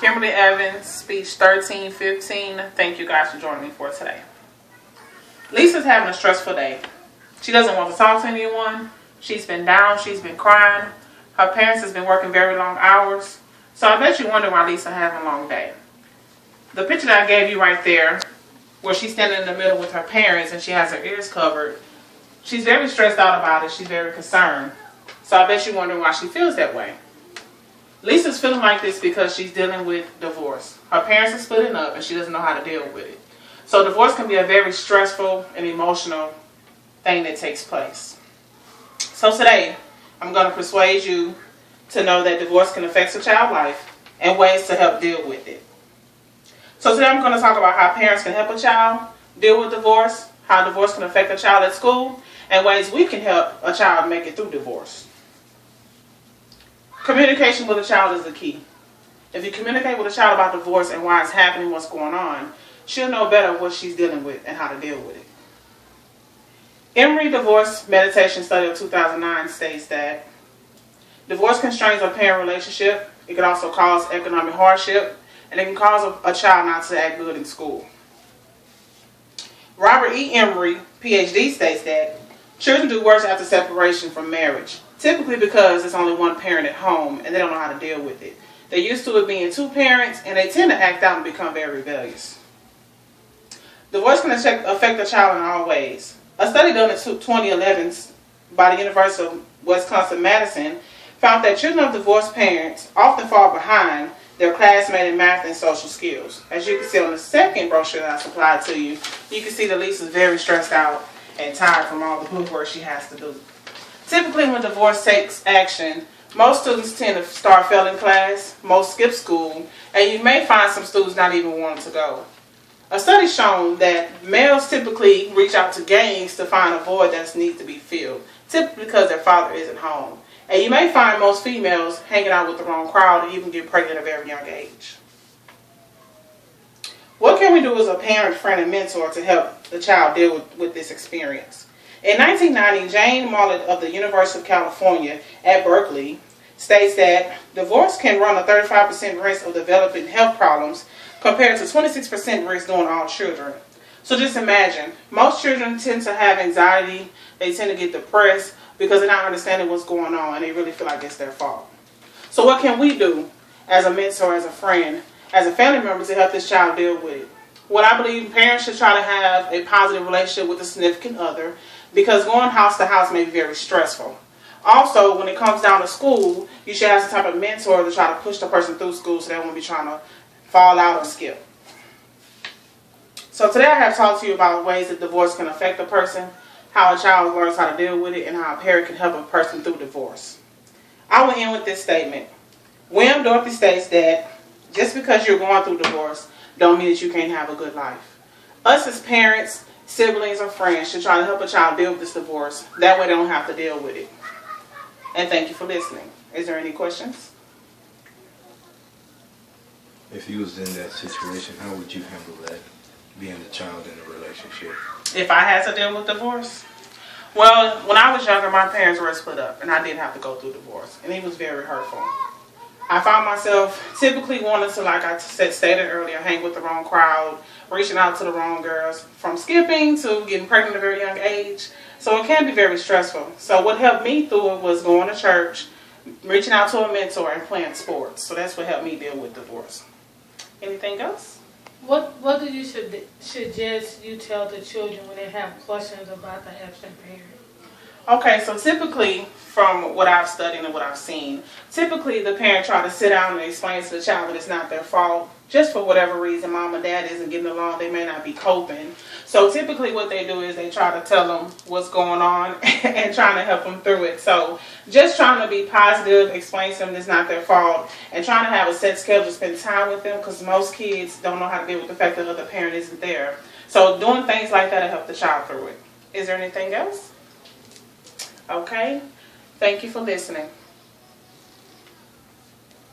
Kimberly Evans, speech 1315. Thank you guys for joining me for today. Lisa's having a stressful day. She doesn't want to talk to anyone. She's been down. She's been crying. Her parents has been working very long hours. So I bet you wonder why Lisa has a long day. The picture that I gave you right there, where she's standing in the middle with her parents and she has her ears covered, she's very stressed out about it. She's very concerned. So I bet you wonder why she feels that way. Lisa's feeling like this because she's dealing with divorce. Her parents are splitting up and she doesn't know how to deal with it. So divorce can be a very stressful and emotional thing that takes place. So today, I'm going to persuade you to know that divorce can affect a child's life and ways to help deal with it. So today I'm going to talk about how parents can help a child deal with divorce, how divorce can affect a child at school, and ways we can help a child make it through divorce. Communication with a child is the key. If you communicate with a child about divorce and why it's happening, what's going on, she'll know better what she's dealing with and how to deal with it. Emory Divorce Meditation Study of 2009 states that divorce constrains a parent relationship. It can also cause economic hardship, and it can cause a child not to act good in school. Robert E. Emory, PhD, states that children do worse after separation from marriage, typically because there's only one parent at home and they don't know how to deal with it. They're used to it being two parents, and they tend to act out and become very rebellious. Divorce can affect a child in all ways. A study done in 2011 by the University of Wisconsin-Madison found that children of divorced parents often fall behind their classmate in math and social skills. As you can see on the second brochure that I supplied to you, you can see that Lisa's very stressed out and tired from all the homework she has to do. Typically when divorce takes action, most students tend to start failing class, most skip school, and you may find some students not even wanting to go. A study shown that males typically reach out to gangs to find a void that needs to be filled, typically because their father isn't home. And you may find most females hanging out with the wrong crowd and even get pregnant at a very young age. What can we do as a parent, friend, and mentor to help the child deal with this experience? In 1990, Jane Mollett of the University of California at Berkeley states that divorce can run a 35% risk of developing health problems compared to 26% risk during all children. So just imagine, most children tend to have anxiety, they tend to get depressed because they're not understanding what's going on and they really feel like it's their fault. So what can we do as a mentor, as a friend, as a family member to help this child deal with it? Well, I believe parents should try to have a positive relationship with a significant other because going house to house may be very stressful. Also, when it comes down to school, you should have some type of mentor to try to push the person through school so they won't be trying to fall out or skip. So today I have talked to you about ways that divorce can affect a person, how a child learns how to deal with it, and how a parent can help a person through divorce. I will end with this statement. William Dorothy states that just because you're going through divorce don't mean that you can't have a good life. Us as parents, siblings, or friends should try to help a child deal with this divorce. That way they don't have to deal with it. And thank you for listening. Is there any questions? If you was in that situation, how would you handle that, being the child in a relationship? If I had to deal with divorce? Well, when I was younger, my parents were split up, and I did have to go through divorce, and it was very hurtful. I found myself typically wanting to, like I stated earlier, hang with the wrong crowd, reaching out to the wrong girls, from skipping to getting pregnant at a very young age. So it can be very stressful. So what helped me through it was going to church, reaching out to a mentor, and playing sports. So that's what helped me deal with divorce. Anything else? What do you suggest you tell the children when they have questions about the absent parent? Okay, so typically, from what I've studied and what I've seen, typically the parent try to sit down and explain to the child that it's not their fault. Just for whatever reason, mom and dad isn't getting along, they may not be coping. So typically what they do is they try to tell them what's going on and trying to help them through it. So just trying to be positive, explain to them it's not their fault, and trying to have a set schedule to spend time with them, because most kids don't know how to deal with the fact that the other parent isn't there. So doing things like that to help the child through it. Is there anything else? Okay. Thank you for listening.